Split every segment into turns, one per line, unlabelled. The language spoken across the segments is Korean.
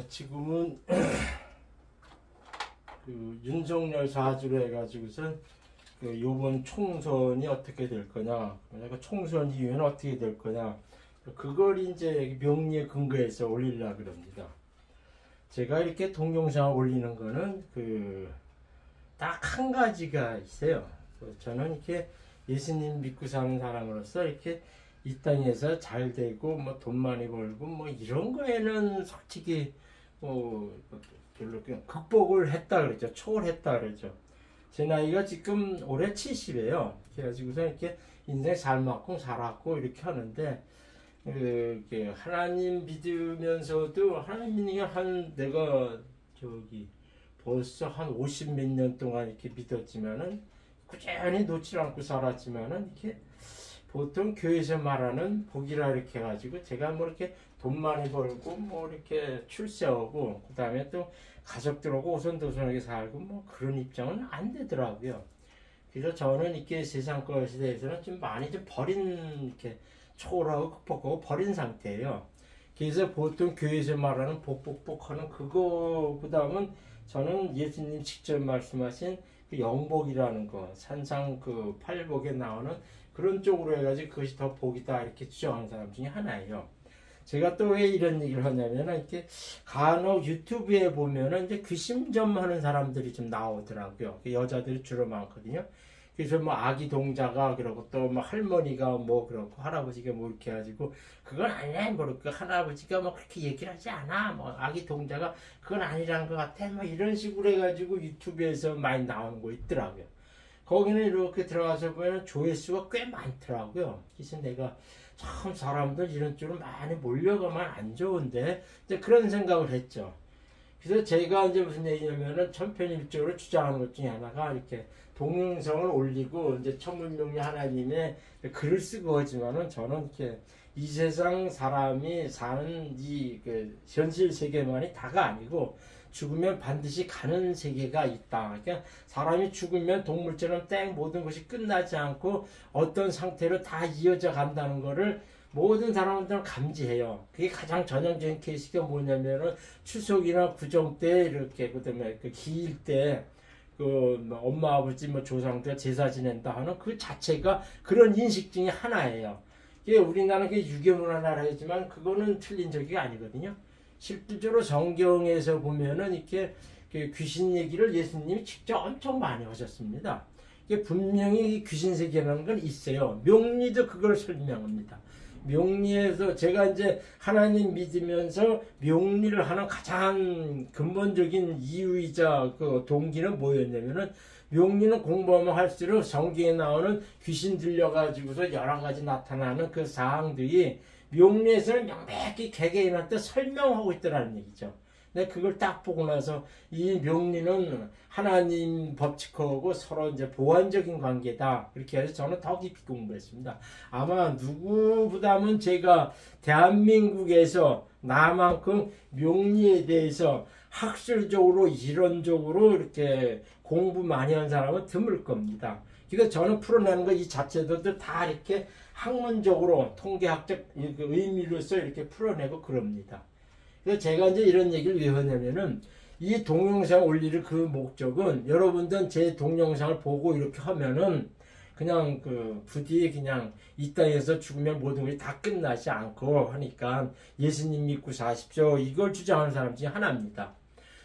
지금은 그 윤석열 사주로 해가지고선 그 요번 총선이 어떻게 될 거냐, 그 총선 이후에는 어떻게 될 거냐, 그걸 이제 명리에 근거해서 올리려고 그럽니다. 제가 이렇게 동영상을 올리는 거는 딱 한 가지가 있어요. 저는 이렇게 예수님 믿고 사는 사람으로서 이렇게 이 땅에서 잘 되고 뭐 돈 많이 벌고 뭐 이런 거에는 솔직히 뭐 별로 그냥 극복을 했다 그러죠. 초월했다 그러죠. 제 나이가 지금 올해 70이에요. 그래가지고서 이렇게 인생 잘 맞고 살았고 이렇게 하는데, 하나님 믿으면서도 하나님 믿는 게 내가 벌써 한 50 몇 년 동안 이렇게 믿었지만은 꾸준히 놓지 않고 살았지만은 이렇게 보통 교회에서 말하는 복이라 이렇게 해가지고 제가 뭐 이렇게 돈 많이 벌고 뭐 이렇게 출세하고 그 다음에 또 가족들하고 오손도손하게 살고 뭐 그런 입장은 안 되더라고요. 그래서 저는 이렇게 세상 것에 대해서는 좀 많이 좀 이렇게 초월하고 극복하고 버린 상태예요. 그래서 보통 교회에서 말하는 복복복하는 그거보다는 저는 예수님 직접 말씀하신 그 영복이라는 거, 산상 팔복에 나오는 그런 쪽으로 해가지고 그것이 더 복이다 이렇게 주장하는 사람 중에 하나예요. 제가 또 왜 이런 얘기를 하냐면은 이렇게 간혹 유튜브에 보면은 이제 귀신점하는 사람들이 좀 나오더라고요. 여자들이 주로 많거든요. 그래서 뭐 아기 동자가 그러고 또 뭐 할머니가 뭐 그렇고 할아버지가 뭐 이렇게 해가지고 그건 아니야 뭐 그 할아버지가 뭐 그렇게 얘기를 하지 않아 뭐 아기 동자가 그건 아니라는 것 같아 뭐 이런 식으로 해가지고 유튜브에서 많이 나오는 거 있더라고요. 거기는 이렇게 들어가서 보면 조회수가 꽤 많더라고요. 그래서 내가 참 사람들 이런 쪽으로 많이 몰려가면 안 좋은데 이제 그런 생각을 했죠. 그래서 제가 이제 무슨 얘기냐면은 천편일적으로 주장하는 것 중에 하나가 이렇게 동영상을 올리고 이제 천문명리 하나님의 글을 쓰고 하지만은 저는 이렇게 이 세상 사람이 사는 이 현실 세계만이 다가 아니고 죽으면 반드시 가는 세계가 있다. 그러니까 사람이 죽으면 동물처럼 땡 모든 것이 끝나지 않고 어떤 상태로 다 이어져 간다는 것을 모든 사람들은 감지해요. 그게 가장 전형적인 케이스가 뭐냐면은 추석이나 구정 때 이렇게 그다음에 기일 때 엄마 아버지 뭐 조상들 제사 지낸다 하는 그 자체가 그런 인식 중에 하나예요. 이게 우리나라는 유교문화 나라이지만 그거는 틀린 적이 아니거든요. 실질적으로 성경에서 보면은 이렇게 귀신 얘기를 예수님이 직접 엄청 많이 하셨습니다. 이게 분명히 귀신 세계라는 건 있어요. 명리도 그걸 설명합니다. 명리에서 제가 이제 하나님 믿으면서 명리를 하는 가장 근본적인 이유이자 동기는 뭐였냐면은 명리는 공부하면 할수록 성경에 나오는 귀신 들려가지고서 여러 가지 나타나는 그 사항들이 명리에서는 명백히 개개인한테 설명하고 있더라는 얘기죠. 근데 그걸 딱 보고 나서 이 명리는 하나님 법칙하고 서로 이제 보완적인 관계다. 그렇게 해서 저는 더 깊이 공부했습니다. 아마 누구보다는 제가 대한민국에서 나만큼 명리에 대해서 학술적으로 이론적으로 이렇게 공부 많이 한 사람은 드물 겁니다. 그래서 저는 풀어내는 거 이 자체도 다 이렇게 학문적으로 통계학적 의미로서 이렇게 풀어내고 그럽니다. 그래서 제가 이제 이런 얘기를 왜 하냐면은 이 동영상 올릴 그 목적은 여러분들은 제 동영상을 보고 이렇게 하면은 그냥 부디 그냥 이 땅에서 죽으면 모든 것이 다 끝나지 않고 하니까 예수님 믿고 사십시오. 이걸 주장하는 사람 중에 하나입니다.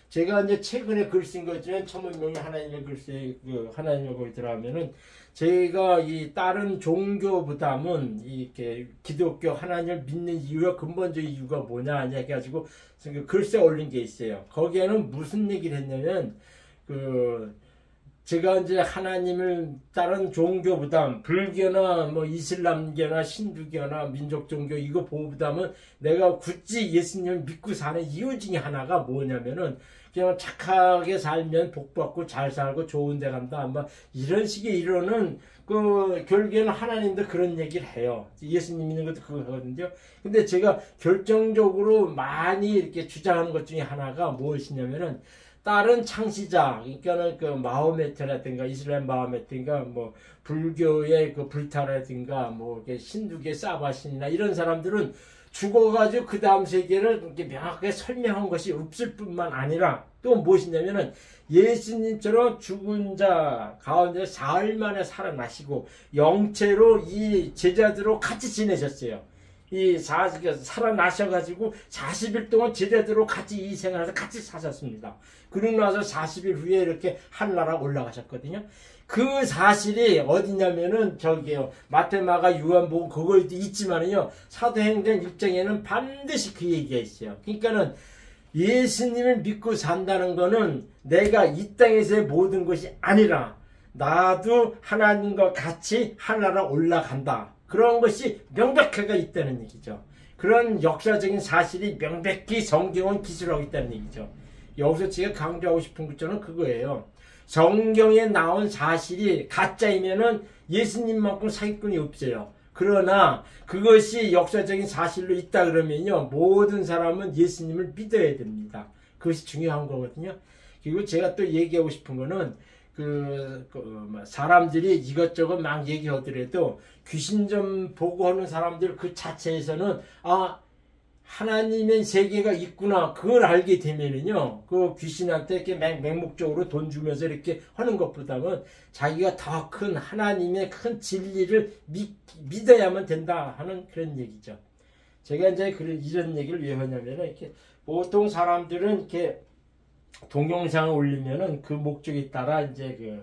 제가 이제 최근에 글 쓴 것 중에 천문명리 하나님의 글쎄 하나님의 거기 들어가면은 제가 이 다른 종교보다는 이렇게 기독교 하나님을 믿는 이유가 근본적인 이유가 뭐냐 해가지고 글쎄 올린 게 있어요. 거기에는 무슨 얘기를 했냐면 제가 이제 하나님을 다른 종교보다 불교나 뭐 이슬람교나 신두교나 민족 종교 이거 보다는 내가 굳이 예수님을 믿고 사는 이유 중에 하나가 뭐냐면은 그냥 착하게 살면 복받고 잘 살고 좋은 데 간다. 아마 이런 식의 이론은 결국에는 하나님도 그런 얘기를 해요. 예수님 믿는 것도 그거거든요. 근데 제가 결정적으로 많이 이렇게 주장하는 것 중에 하나가 무엇이냐면은 다른 창시자, 그러니까는 마호메트라든가 이슬람 마호메트인가 뭐 불교의 불타라든가 뭐 신두계 사바신이나 이런 사람들은 죽어가지고 그 다음 세계를 이렇게 명확하게 설명한 것이 없을 뿐만 아니라 또 무엇이냐면은 예수님처럼 죽은 자 가운데 사흘 만에 살아나시고 영체로 이 제자들로 같이 지내셨어요. 살아나셔가지고 40일 동안 제자들로 같이 이 생활에서 같이 사셨습니다. 그러고 나서 40일 후에 이렇게 하늘나라 올라가셨거든요. 그 사실이 어디냐면은 저기요 마테마가 요한복음 그거에도 있지만은요 사도행전 1장에는 반드시 그 얘기가 있어요. 그러니까는 예수님을 믿고 산다는 거는 내가 이 땅에서의 모든 것이 아니라 나도 하나님과 같이 하늘나라 올라간다. 그런 것이 명백하게 있다는 얘기죠. 그런 역사적인 사실이 명백히 성경은 기술하고 있다는 얘기죠. 여기서 제가 강조하고 싶은 것처럼 그거예요. 성경에 나온 사실이 가짜이면은 예수님만큼 사기꾼이 없어요. 그러나 그것이 역사적인 사실로 있다 그러면요 모든 사람은 예수님을 믿어야 됩니다. 그것이 중요한 거거든요. 그리고 제가 또 얘기하고 싶은 거는 사람들이 이것저것 막 얘기하더라도 귀신 좀 보고 하는 사람들 그 자체에서는 하나님의 세계가 있구나 그걸 알게 되면은요 그 귀신한테 이렇게 맹목적으로 돈 주면서 이렇게 하는 것보다는 자기가 더 큰 하나님의 큰 진리를 믿어야만 된다 하는 그런 얘기죠. 제가 이제 이런 얘기를 왜 하냐면은 이렇게 보통 사람들은 이렇게 동영상을 올리면은 그 목적에 따라 이제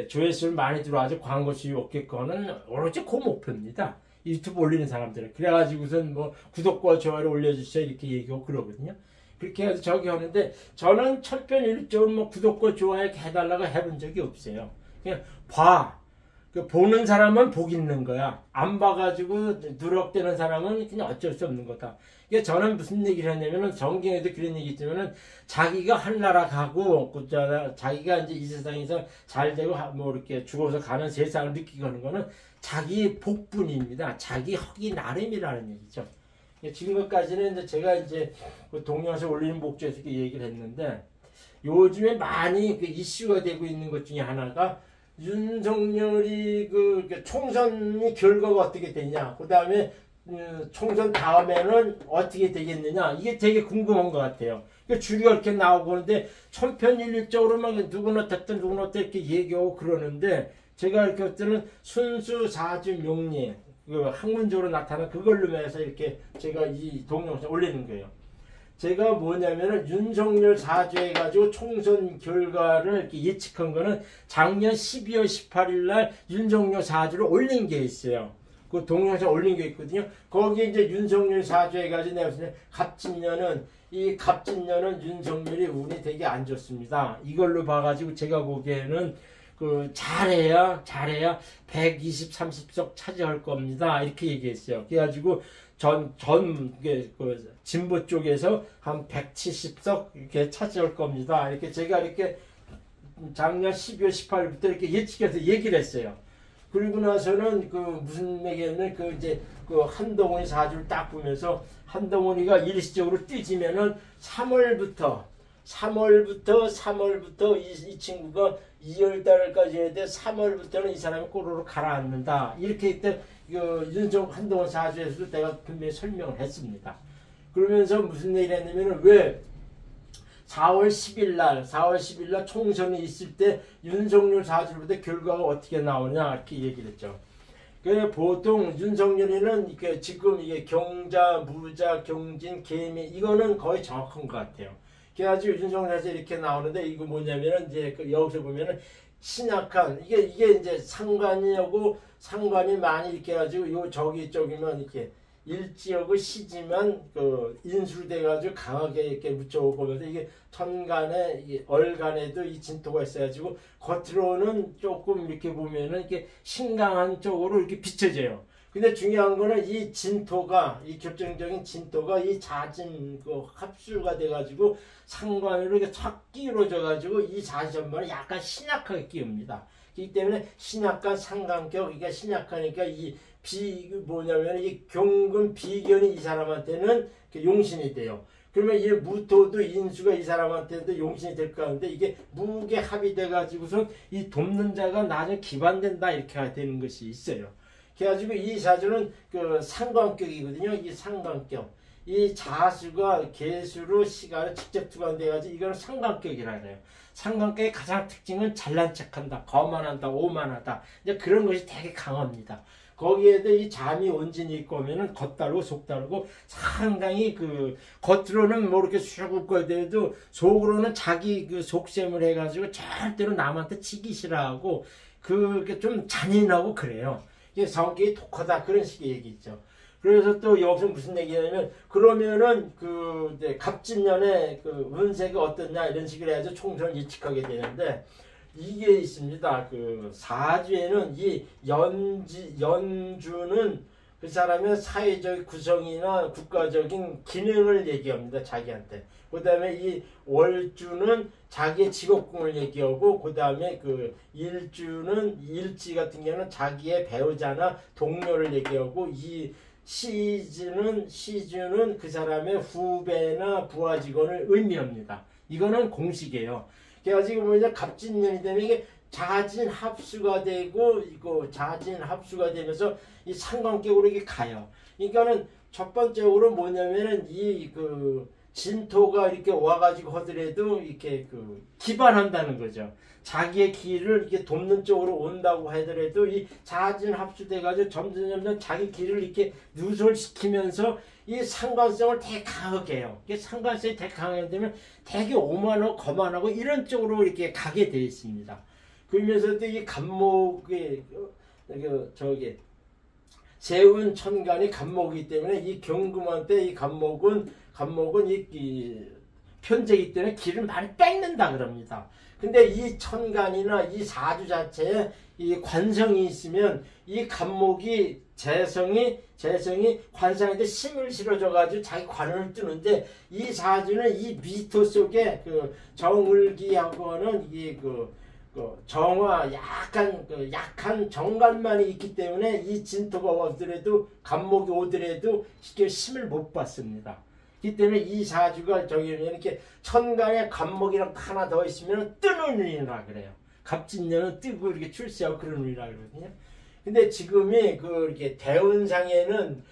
조회수를 많이 들어와서 광고 수익 얻겠거는 오로지 그 목표입니다. 유튜브 올리는 사람들은. 그래가지고선 뭐 구독과 좋아요를 올려주세요 이렇게 얘기하고 그러거든요. 그렇게 해서 저기 하는데 저는 천편일률적으로 뭐 구독과 좋아요 해달라고 해본 적이 없어요. 그냥 보는 사람은 복 있는 거야. 안 봐가지고 누락되는 사람은 그냥 어쩔 수 없는 거다. 그러니까 저는 무슨 얘기를 했냐면은 성경에도 그런 얘기 있지만은 자기가 한나라 가고 자기가 이제 이 세상에서 잘 되고 뭐 이렇게 죽어서 가는 세상을 느끼고 하는 거는 자기 복분입니다. 자기 허기 나름이라는 얘기죠. 지금까지는 이제 제가 이제 그 동영상 올리는 목적에서 이렇게 얘기를 했는데 요즘에 많이 그 이슈가 되고 있는 것 중에 하나가 윤석열이 총선이 결과가 어떻게 되냐, 그 다음에 총선 다음에는 어떻게 되겠느냐, 이게 되게 궁금한 것 같아요. 주류가 이렇게 나오고 그러는데 천편일률적으로 막 누구는 어떻든 누구는 어떻든 이렇게 얘기하고 그러는데 제가 이렇게 볼 때는 순수 사주 명리 학문적으로 나타난 그걸로 해서 이렇게 제가 이 동영상 올리는 거예요. 제가 뭐냐면은 윤석열 사주해가지고 총선 결과를 이렇게 예측한 거는 작년 12월 18일 날 윤석열 사주를 올린 게 있어요. 그 동영상 올린 게 있거든요. 거기에 이제 윤석열 사주해가지고 내가 무슨 갑진년은 윤석열이 운이 되게 안 좋습니다. 이걸로 봐가지고 제가 보기에는 잘해야 120, 30석 차지할 겁니다. 이렇게 얘기했어요. 그래가지고 진보 쪽에서 한 170석 이렇게 차지할 겁니다. 이렇게 제가 이렇게 작년 12월 18일부터 이렇게 예측해서 얘기를 했어요. 그리고 나서는 무슨 얘기냐면 한동훈이 사주를 딱 보면서 한동훈이가 일시적으로 뛰지면은 3월부터 이 친구가 2월달까지 해야 돼. 3월부터는 이 사람이 꼬르륵 가라앉는다. 이렇게 이때 한동훈 사주에서도 내가 분명히 설명을 했습니다. 그러면서 무슨 얘기를 했냐면은 왜 4월 10일 날 총선이 있을 때 윤석열 사주로부터 결과가 어떻게 나오냐 이렇게 얘기를 했죠. 보통 윤석열이는 지금 이게 경자, 무자, 경진, 개미 이거는 거의 정확한 것 같아요. 그래가지고 윤석열 사주 이렇게 나오는데 이거 뭐냐면은 이제 여기서 보면은 신약한 이게 이제 상관이 많이 이렇게 해가지고 저기면 이렇게 일지하고 시지만 인술돼가지고 강하게 이렇게 묻혀보면서 이게 천간에 얼간에도 이 진토가 있어가지고 겉으로는 조금 이렇게 보면은 이렇게 신강한 쪽으로 이렇게 비춰져요. 근데 중요한 거는 이 결정적인 진토가 이 잦은 합수가 돼가지고 상관으로 이렇게 착 끼우러져가지고 이 자지전반을 약간 신약하게 끼웁니다. 그렇기 때문에 신약한 상관격, 이게 신약하니까 이 경금 비견이 이 사람한테는 용신이 돼요. 그러면 이 무토도 인수가 이 사람한테도 용신이 될 거 같은데 이게 무게 합이 돼가지고서 이 돕는 자가 나중에 기반된다 이렇게 되는 것이 있어요. 그래가지고 이 사주는 그 상관격이거든요. 이 상관격. 이 자수가 개수로 시간을 직접 투과돼가지고 이거는 상관격이라 그래요. 상관격의 가장 특징은 잘난 척한다, 거만한다, 오만하다. 이제 그런 것이 되게 강합니다. 거기에도 이 잠이 온진이 있고 하면은 겉다르고 속다르고 상당히 그 겉으로는 뭐 이렇게 수줍거려도 속으로는 자기 그 속셈을 해가지고 절대로 남한테 치기 싫어하고 그게 좀 잔인하고 그래요. 이게 성격이 독하다 그런 식의 얘기 있죠. 그래서 또 여기서 무슨 얘기냐면 그러면은 그 갑진년의 그 운세가 어떻냐 이런 식으로 해야지 총선을 예측하게 되는데 이게 있습니다. 그 사주에는 이 연주는 그 사람의 사회적 구성이나 국가적인 기능을 얘기합니다. 자기한테. 그 다음에 이 월주는 자기의 직업궁을 얘기하고 그 다음에 그 일주는 일지 같은 경우는 자기의 배우자나 동료를 얘기하고 이 시주는 그 사람의 후배나 부하 직원을 의미합니다. 이거는 공식이에요. 그래가지고 뭐냐 갑진년이 되면 이게 자진 합수가 되고 이거 자진 합수가 되면서 이 상관격으로 이게 가요. 그러니까는 첫 번째로 뭐냐면은 이 그 진토가 이렇게 와가지고 하더라도 이렇게 그 기반한다는 거죠. 자기의 길을 이렇게 돕는 쪽으로 온다고 하더라도 이 자진 합수돼가지고 점점 자기 길을 이렇게 누설시키면서 이 상관성을 되게 강하게 해요. 이게 상관성이 되게 강하게 되면 되게 오만하고 거만하고 이런 쪽으로 이렇게 가게 되어 있습니다. 그러면서도 이 간목이 저기 세운 천간이 간목이기 때문에 이 경금한 때 이 간목은 이 편제이기 때문에 길을 많이 뺏는다 그럽니다. 근데 이 천간이나 이 사주 자체에 이 관성이 있으면 이 간목이 재성이 관상한테 힘을 실어줘가지고 자기 관을 뜨는데 이 사주는 이 미토 속에 그 정을기하고는 이 정화 약한 정관만이 있기 때문에 이 진토가 오더라도 간목이 오더라도 쉽게 힘을 못 받습니다. 이 때문에 이 사주가 저기 이렇게 천간에 간목이랑 하나 더 있으면 뜨는 운이라 그래요. 갑진년은 뜨고 이렇게 출세하고 그런 운이라 그러거든요. 근데 지금이 이렇게 대운상에는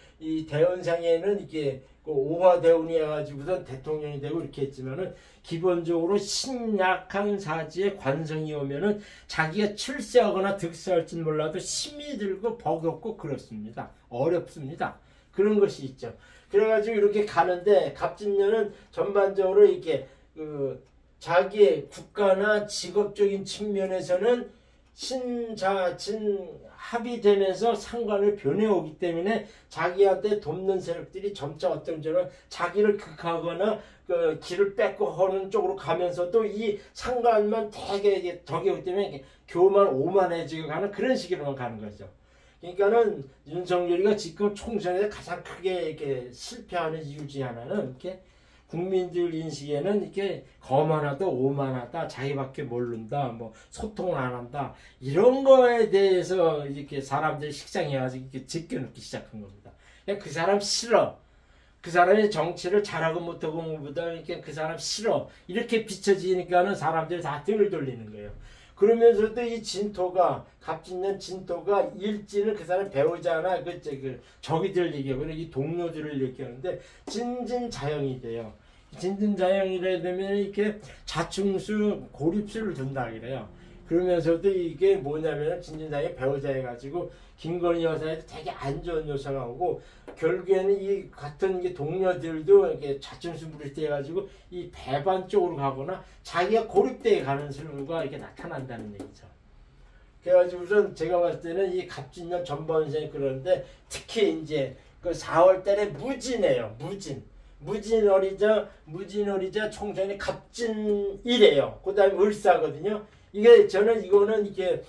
이게 오화대운이어가지고선 대통령이 되고 이렇게 했지만은 기본적으로 신약한 사지에 관성이 오면은 자기가 출세하거나 득세할지는 몰라도 힘이 들고 버겁고 그렇습니다. 어렵습니다. 그런 것이 있죠. 그래가지고 이렇게 가는데 갑진년은 전반적으로 이렇게 자기의 국가나 직업적인 측면에서는 신자진 합이 되면서 상관을 변해오기 때문에 자기한테 돕는 세력들이 점차 어떤 점은 자기를 극하거나 그 길을 뺏고 하는 쪽으로 가면서도 이 상관만 되게 덕이기 때문에 교만 오만해지고 가는 그런 식으로만 가는 거죠. 그러니까는 윤석열이가 지금 총선에서 가장 크게 이렇게 실패하는 이유 중에 하나는 이렇게 국민들 인식에는 이렇게 거만하다, 오만하다, 자기밖에 모른다, 뭐 소통을 안 한다 이런 거에 대해서 이렇게 사람들이 식상해가지고 이렇게 제껴놓기 시작한 겁니다. 그 사람 싫어. 그 사람이 정치를 잘하고 못하고 보다 이렇게 그 사람 싫어. 이렇게 비춰지니까는 사람들이 다 등을 돌리는 거예요. 그러면서도 이 진토가 갑진년 진토가 일진을 그 사람 배우자나 그 적이들 얘기하고 이 동료들을 얘기하는데 진진자영이 돼요. 진진자영이라 되면 이렇게 자충수 고립수를 둔다 그래요. 그러면서도 이게 뭐냐면 진진자영이 배우자 해가지고 김건희 여사에도 되게 안 좋은 요소가 오고 결국에는 이 같은 게 동료들도 이렇게 자충수물이 돼가지고 이 배반 쪽으로 가거나 자기가 고립되어 가는 수가 이렇게 나타난다는 얘기죠. 그래가지고 우선 제가 봤을 때는 이 갑진년 전반생이 그런데 특히 이제 그 4월 달에 무진이에요. 무진월이자 총선이 갑진이래요. 그 다음에 을사거든요. 이거는 이게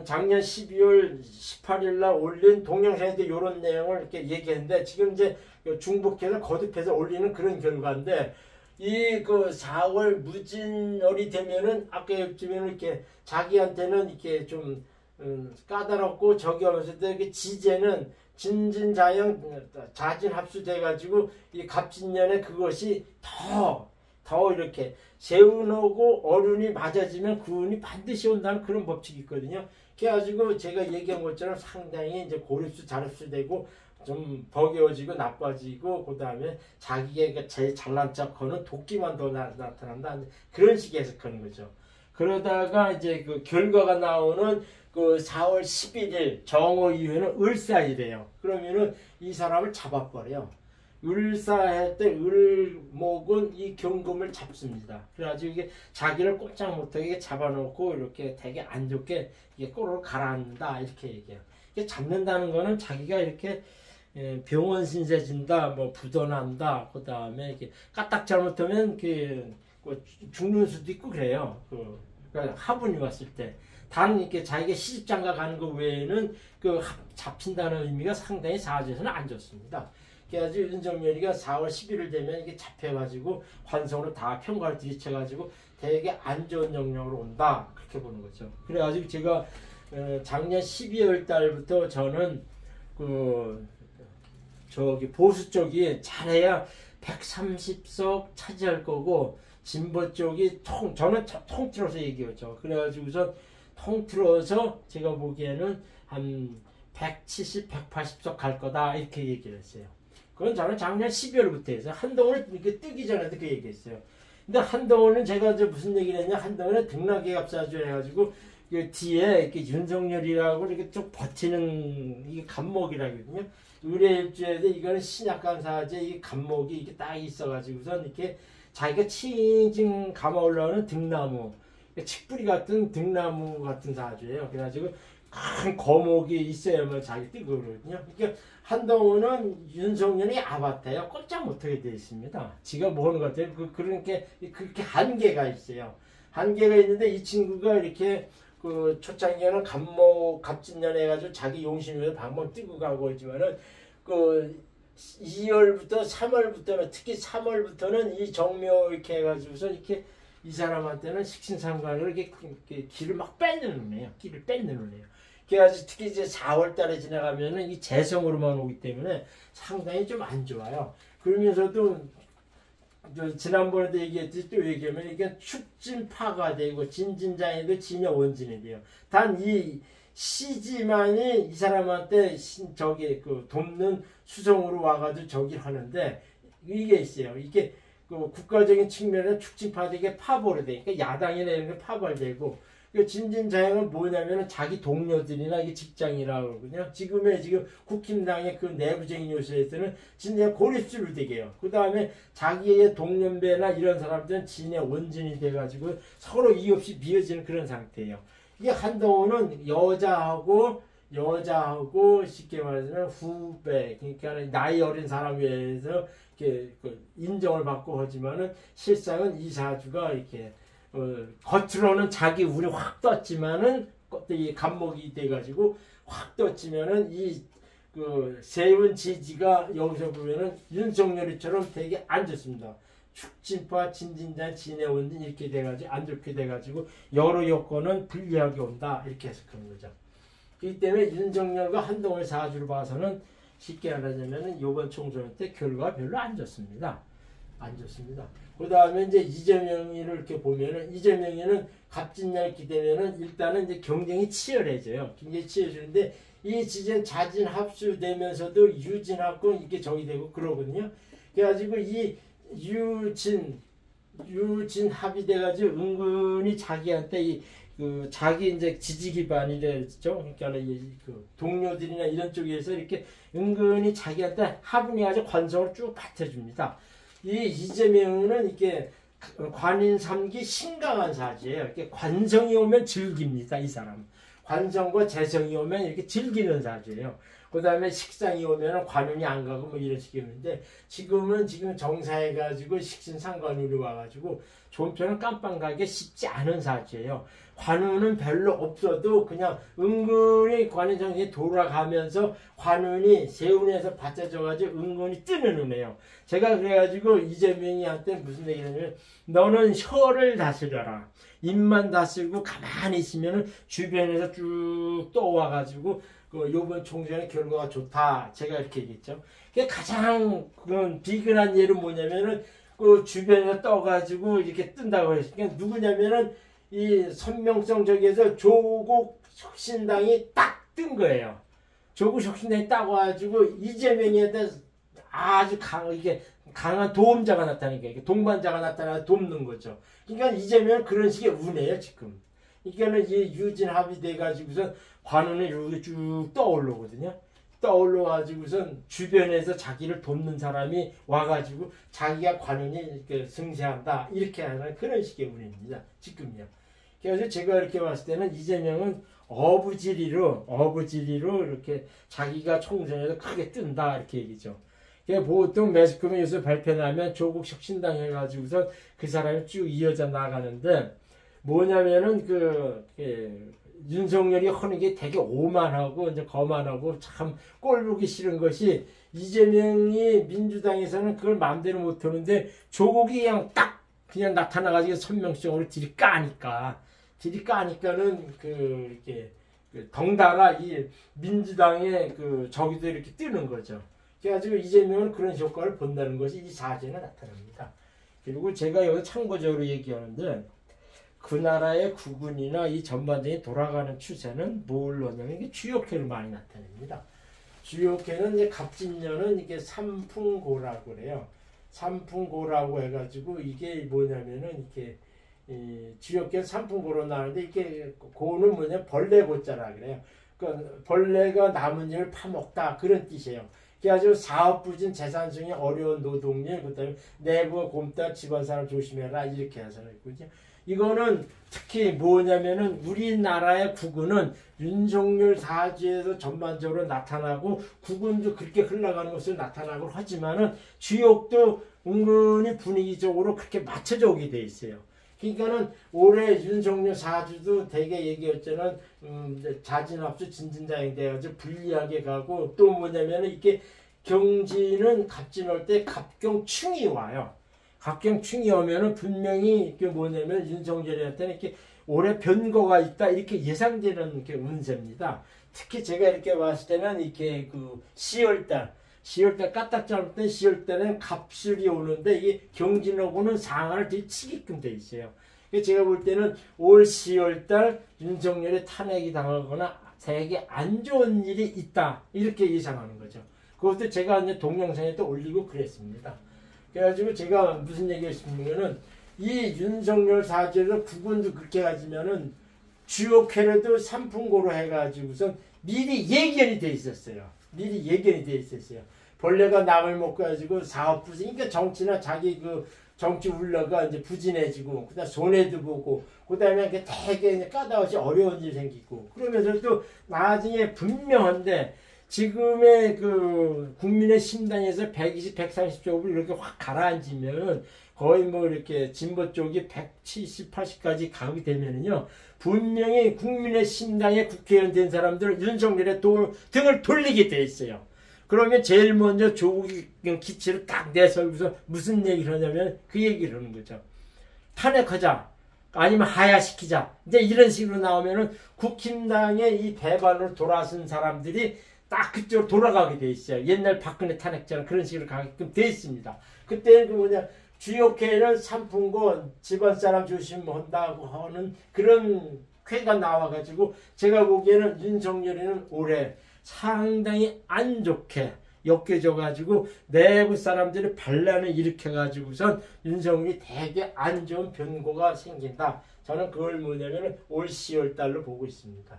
작년 12월 18일 날 올린 동영상에도 이런 내용을 이렇게 얘기했는데 지금 이제 중복해서 거듭해서 올리는 그런 결과인데 이 4월 무진월이 되면은 아까 요즘에는 이렇게 자기한테는 이렇게 좀 까다롭고 저기 하면서도 이렇게 지제는 진진자영 자진 합수돼 가지고 이 갑진년에 그것이 더 더 이렇게 세운하고 어른이 맞아지면 그 운이 반드시 온다는 그런 법칙이 있거든요. 그래가지고 제가 얘기한 것처럼 상당히 이제 고립수 자립수 되고 좀 버거워지고 나빠지고 그 다음에 자기가 제일 잘난 척하는 도끼만 더 나타난다 그런 식의 해석하는 거죠. 그러다가 이제 그 결과가 나오는 그 4월 11일 정오 이후에는 을사이래요. 그러면은 이 사람을 잡아버려요. 을사할 때 을목은 이 경금을 잡습니다. 그래가지고 이게 자기를 꼼짝 못하게 잡아놓고 이렇게 되게 안 좋게 이게 꼬르륵 가라앉는다 이렇게 얘기해요. 이게 잡는다는 거는 자기가 이렇게 병원 신세 진다, 뭐 부도난다, 그 다음에 이렇게 까딱 잘못하면 죽는 수도 있고 그래요. 그러니까 화분이 왔을 때. 단 이렇게 자기가 시집장가 가는 거 외에는 잡힌다는 의미가 상당히 사주에서는 안 좋습니다. 그래가지고 윤석열이가 4월 11일 되면 이게 잡혀가지고 관성으로 다 평가를 들이쳐가지고 되게 안 좋은 영역으로 온다 그렇게 보는 거죠. 그래가지고 제가 작년 12월 달부터 저는 저기 보수 쪽이 잘해야 130석 차지할 거고 진보 쪽이 저는 통틀어서 얘기했죠. 그래가지고서 통틀어서 제가 보기에는 한 170, 180석 갈 거다 이렇게 얘기를 했어요. 그건 저는 작년 12월부터 해서 한동훈을 이렇게 뜨기 전에도 그 얘기했어요. 근데 한동훈은 제가 이제 무슨 얘기를 했냐, 한동훈은 등락계갑사주 해가지고 그 뒤에 이렇게 윤석열이라고 이렇게 좀 버티는 이게 간목이라거든요. 의뢰일주에도 이거는 신약간사제 이 간목이 이게 딱 있어가지고선 이렇게 자기가 칭칭 감아 올라오는 등나무, 칡뿌리 같은 등나무 같은 사주예요. 그래가지고 큰 거목이 있어야만 자기 뜨고 그러거든요. 그러니까 한동훈은 윤석열이 아바타예요. 꼼짝 못하게 되어 있습니다. 지가 뭐 하는 것 같아요. 그렇게 한계가 있어요. 한계가 있는데 이 친구가 이렇게 초창기에는 갑진년 해가지고 자기 용신으로 방방 뛰고 가고 있지만은 2월부터 3월부터는 특히 3월부터는 이 정묘 이렇게 해가지고서 이렇게 이 사람한테는 식신상관으로 이렇게 길을 막 뺏는 애예요. 길을 뺏는 애예요. 그래가지고 특히 이제 4월 달에 지나가면은 이 재성으로만 오기 때문에 상당히 좀 안 좋아요. 그러면서도 지난번에도 얘기했듯이 또 얘기하면 이게 축진파가 되고 진진장애도 진여원진이 돼요. 단 이 시지만이 이 사람한테 돕는 수성으로 와가지고 저기 하는데 이게 있어요. 이게 국가적인 측면에 축진파되게 파벌이 되니까 야당이나 이런 게 파벌되고 진진자영은 뭐냐면은 자기 동료들이나 이게 직장이라고 그러거든요. 지금 국힘당의 그 내부적인 요소에서는 진짜 고립수를 되게 해요. 그 다음에 자기의 동년배나 이런 사람들은 진의 원진이 돼가지고 서로 이의 없이 미어지는 그런 상태예요. 이게 한동훈은 여자하고 쉽게 말하자면 후배, 그러니까 나이 어린 사람 외에서 이렇게 인정을 받고 하지만은 실상은 이 사주가 이렇게 겉으로는 자기 운이 확 떴지만은 이 간목이 돼가지고 확 떴지만은 세운 지지가 여기서 보면은 윤석열이처럼 되게 안 좋습니다. 축진파, 진진자, 진해원진 이렇게 돼가지고 안 좋게 돼가지고 여러 여건은 불리하게 온다 이렇게 해석하는 거죠. 그렇기 때문에 윤석열과 한동훈 사주를 봐서는 쉽게 말하자면은 이번 총선 때 결과가 별로 안 좋습니다. 안 좋습니다. 그 다음에 이제 이재명이를 이렇게 보면은 이재명이는 갑진날 기대면은 일단은 이제 경쟁이 치열해져요. 굉장히 치열해지는데 이 지진 자진 합수되면서도 유진하고 이게 저기 되고 그러거든요. 그래가지고 이 유진 합의돼가지고 은근히 자기한테 자기 이제 지지 기반이 되죠. 그러니까 동료들이나 이런 쪽에서 이렇게 은근히 자기한테 합의해가지고 관성을 쭉 받쳐줍니다. 이 이재명은 이게 관인 3기 신강한 사주예요. 이렇게 관성이 오면 즐깁니다. 이 사람. 관성과 재성이 오면 이렇게 즐기는 사주예요. 그 다음에 식상이 오면 관운이 안 가고 뭐 이런 식이었는데 지금 정사해가지고 식신상관운이 와가지고 존편은 깜빵 가기 쉽지 않은 사주예요. 관운은 별로 없어도 그냥 은근히 관운정신이 돌아가면서 관운이 세운에서 받쳐져가지고 은근히 뜨는 운이에요. 제가 그래가지고 이재명이한테 무슨 얘기냐면 너는 혀를 다스려라. 입만 다스리고 가만히 있으면 주변에서 쭉 떠와가지고 요번 총선의 결과가 좋다. 제가 이렇게 얘기했죠. 가장 비근한 예는 뭐냐면은 그 주변에 떠가지고 이렇게 뜬다고 했어요. 그러니까 누구냐면은 이 선명성 저기에서 조국 혁신당이 딱 뜬 거예요. 조국 혁신당이 딱 와가지고 이재명에다 아주 이게 강한 도움자가 나타나니까 동반자가 나타나 돕는 거죠. 그러니까 이재명은 그런 식의 운이에요 지금. 그러니까는 이 유진 합의돼 가지고선 관원이 이렇게 쭉 떠올르거든요. 떠올라가지고선 주변에서 자기를 돕는 사람이 와가지고 자기가 관원이 이렇게 승세한다 이렇게 하는 그런 식의 운입니다. 지금요. 그래서 제가 이렇게 봤을 때는 이재명은 어부지리로 이렇게 자기가 총선에서 크게 뜬다 이렇게 얘기죠. 보통 매스컴에 요새 발표나면 조국 혁신당 해가지고서 그 사람이 쭉 이어져 나가는데 뭐냐면은 윤석열이 하는 게 되게 오만하고 이제 거만하고 참 꼴보기 싫은 것이 이재명이 민주당에서는 그걸 마음대로 못하는데 조국이 그냥 나타나가지고 선명성으로 들이까니까는 이렇게 덩달아 이 민주당의 저기도 이렇게 뜨는 거죠. 그래가지고 이재명은 그런 효과를 본다는 것이 이 사진에 나타납니다. 그리고 제가 여기 참고적으로 얘기하는데 그 나라의 국군이나 이 전반적인 돌아가는 추세는 뭘 넣냐면 이게 주요캐를 많이 나타냅니다. 주요캐는 이제 갑진년은 이게 삼풍고라고 그래요. 삼풍고라고 해가지고 이게 뭐냐면은 이렇게 주요캐 삼풍고로 나오는데 이게 고는 뭐냐 벌레고자라 그래요. 그러니까 벌레가 나뭇잎을 파먹다 그런 뜻이에요. 그래가지고 사업부진 재산승이 어려운 노동일 그다음에 내부가 곰다 집안 사람 조심해라 이렇게 해서 있거든요. 이거는 특히 뭐냐면은 우리나라의 국군은 윤석열 사주에서 전반적으로 나타나고 국군도 그렇게 흘러가는 것으로 나타나고 하지만은 주역도 은근히 분위기적으로 그렇게 맞춰져 오게 돼 있어요. 그러니까는 올해 윤석열 사주도 되게 얘기했잖아. 자진합수 진진자행 돼가지고 불리하게 가고 또 뭐냐면은 이렇게 경진은 갑진할 때 갑경충이 와요. 갑경충이 오면은 분명히 이게 뭐냐면 윤석열한테는 이렇게 올해 변고가 있다 이렇게 예상되는 이렇게 운세입니다. 특히 제가 이렇게 봤을 때는 이렇게 10월달 까딱 잡을 때 10월달에는 갑술이 오는데 이게 경진하고는 상하를 되게 치게끔 돼 있어요. 제가 볼 때는 올 10월달 윤석열이 탄핵이 당하거나 되게 안 좋은 일이 있다 이렇게 예상하는 거죠. 그것도 제가 이제 동영상에 또 올리고 그랬습니다. 그래가지고 제가 무슨 얘기를 했냐면은 이 윤석열 사주에서 국군도 그렇게 가지면은 주요 캐래도 삼풍고로 해가지고선 미리 예견이 돼 있었어요. 벌레가 남을 먹고 가지고 사업부지, 그러니까 정치나 자기 정치 울러가 이제 부진해지고, 그다음 손해도 보고, 그다음에 되게 까다없이 어려운 일이 생기고, 그러면서 또 나중에 분명한데, 지금의 국민의 심단에서 120, 130쪽으로 이렇게 확 가라앉으면, 거의 뭐 이렇게 진보 쪽이 170, 80까지 가게 되면은요, 분명히 국민의 심당에 국회의원 된 사람들 윤석열의 등을 돌리게 돼 있어요. 그러면 제일 먼저 조국이 기치를 딱 내세우고서 무슨 얘기를 하냐면 그 얘기를 하는 거죠. 탄핵하자. 아니면 하야시키자. 이제 이런 식으로 나오면은 국힘당의 이 배반으로 돌아선 사람들이 딱 그쪽으로 돌아가게 돼 있어요. 옛날 박근혜 탄핵처럼 그런 식으로 가게끔 돼 있습니다. 그때는 주요캐는 삼풍고 집안 사람 조심한다고 하는 그런 쾌가 나와가지고 제가 보기에는 윤석열이는 올해 상당히 안 좋게 엮여져가지고 내부 사람들이 반란을 일으켜가지고선 윤석열이 되게 안 좋은 변고가 생긴다. 저는 그걸 뭐냐면 올 10월 달로 보고 있습니다.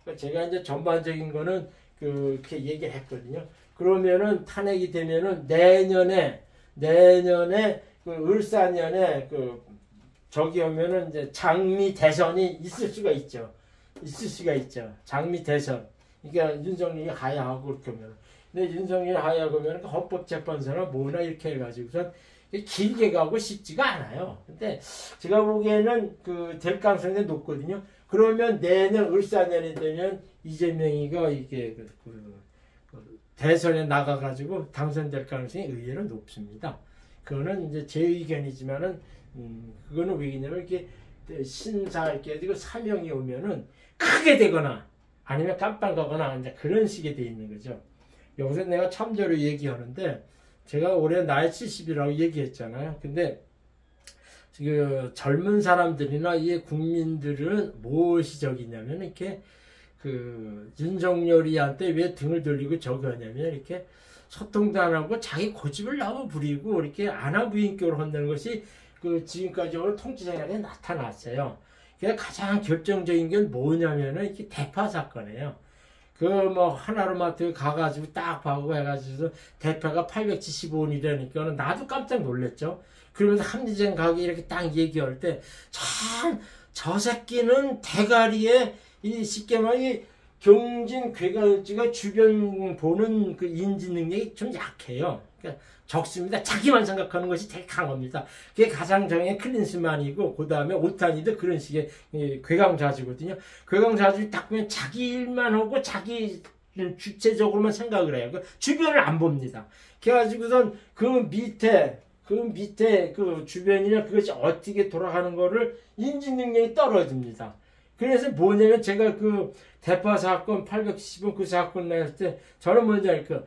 그러니까 제가 이제 전반적인 거는 그렇게 얘기를 했거든요. 그러면은 탄핵이 되면은 내년에 을사년에 저기 오면은 이제 장미 대선이 있을 수가 있죠. 장미 대선. 그러니까 윤석열이 하야하고 그렇게 하면. 근데 윤석열이 하야하고 하면 헌법재판소나 뭐나 이렇게 해가지고선 길게 가고 싶지가 않아요. 근데 제가 보기에는 될 가능성이 높거든요. 그러면 내년 을사년이 되면 이재명이가 이게 대선에 나가가지고 당선될 가능성이 의외로 높습니다. 그거는 이제 제 의견이지만은, 그거는 왜냐면 이렇게 신사 이렇게 해가지고 사명이 오면은 크게 되거나 아니면 깜빡하거나 이제 그런 식이 돼 있는 거죠. 여기서 내가 참조로 얘기하는데, 제가 올해 나이 70이라고 얘기했잖아요. 근데 그 젊은 사람들이나 이 국민들은 무엇이 적이냐면 이렇게 그 윤석열이한테 왜 등을 돌리고 저기 하냐면 이렇게 소통도 안 하고 자기 고집을 너무 부리고 이렇게 아나무인격으로 한다는 것이 그 지금까지 오늘 통치 생활에 나타났어요. 그래서 가장 결정적인 게 뭐냐면은 이렇게 대파 사건이에요. 그 뭐 하나로마트 가가지고 딱 봐고 해가지고 대파가 875원이라니까 나도 깜짝 놀랐죠. 그러면서 합리적 가격이 이렇게 딱 얘기할 때 참 저 새끼는 대가리에 이 쉽게 말해 경진 괴가을지가 주변 보는 그 인지 능력이 좀 약해요. 그러니까 적습니다. 자기만 생각하는 것이 되게 강합니다. 그게 가장 정의 클린스만이고 그 다음에 오타니도 그런 식의 괴강자주거든요. 괴강자주 딱 보면 자기 일만 하고 자기 주체적으로만 생각을 해요. 주변을 안 봅니다. 그래가지고선 그 밑에 그 주변이나 그것이 어떻게 돌아가는 거를 인지 능력이 떨어집니다. 그래서 뭐냐면 제가 그 대파 사건 810원 그 사건 냈을 때 저는 뭔지 알까?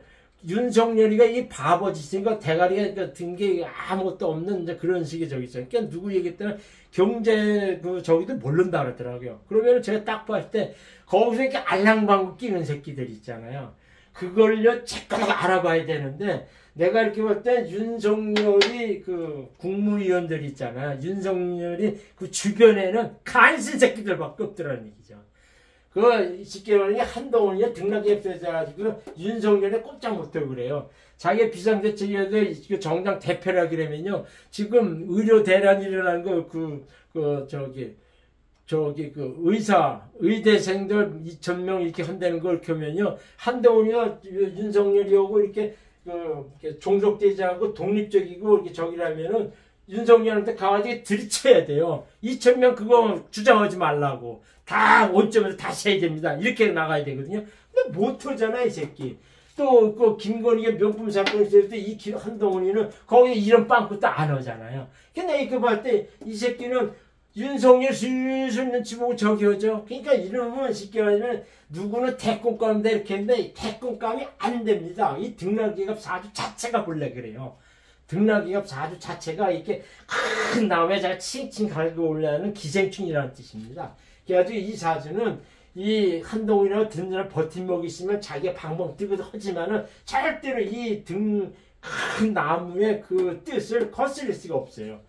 윤석열이가 이 바보짓인가 대가리가 든 게 아무것도 없는 이제 그런 식의 저기 있잖아요. 그러니까 누구 얘기했더니 경제 그 저기도 모른다 그러더라고요. 그러면 제가 딱 봤을 때 거기서 이렇게 알랑방구 끼는 새끼들 있잖아요. 그걸요 제까지 알아봐야 되는데 내가 이렇게 볼 때 윤석열이 그 국무위원들 있잖아요. 윤석열이 그 주변에는 간신 새끼들밖에 없더라는 얘기죠. 그 쉽게 말하면 한동훈이 등락이 없어져가지고 윤석열에 꼼짝 못하고 그래요. 자기 비상대책위원회 정당 대표라 그러면요. 지금 의료 대란이 일어난 의대생들 2,000명 이렇게 한다는 걸 보면요. 한동훈이가 윤석열이 오고 이렇게 종속되지 않고 독립적이고 이렇게 저기라면은 윤석열한테 가가지고 들이쳐야 돼요. 2,000명 그거 주장하지 말라고. 다 원점에서 다시 해야 됩니다. 이렇게 나가야 되거든요. 근데 못하잖아, 이 새끼. 또, 그, 김건희가 명품 사건이 있을 때, 이 한동훈이는 거기에 이런 빵꾸도 안 하잖아요. 근데 이거 볼 때, 이 새끼는 윤석열 슬슬 눈치 보고 저기 하죠. 그러니까 이러면 쉽게 말하면, 누구는 대권감인데 이렇게 했는데, 대권감이 안 됩니다. 이 등락기갑 사주 자체가 본래 그래요. 등락기갑 사주 자체가 이렇게 큰 나무에 잘 칭칭 갈고 올라가는 기생충이라는 뜻입니다. 그래가지고 이 사주는 이 한동훈이라고 듣느라 버팀목이 있으면 자기가 방방 뜨고 하지만은 절대로 이 큰 나무의 그 뜻을 거스릴 수가 없어요.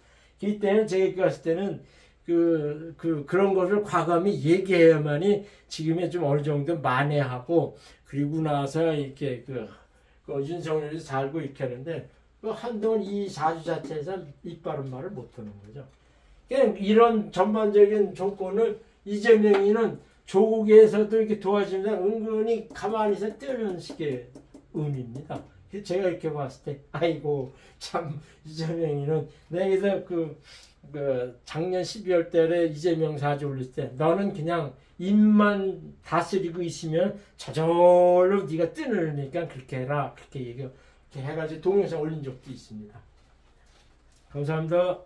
그 때는 제가 봤을 때는 그런 것을 과감히 얘기해야만이 지금의 좀 어느 정도 만회하고 그리고 나서 이렇게 그 윤석열이 살고 이렇게 하는데 한동훈 이 사주 자체에서 이빠른 말을 못하는 거죠. 그냥 이런 전반적인 조건을 이재명이는 조국에서도 이렇게 도와주면 은근히 가만히서 뜨는 식의 운입니다. 제가 이렇게 봤을 때, 아이고, 참, 이재명이는, 내가 작년 12월 달에 이재명 사주 올릴 때, 너는 그냥 입만 다스리고 있으면 저절로 네가 뜨느니까 그렇게 해라. 그렇게 해가지고 동영상 올린 적도 있습니다. 감사합니다.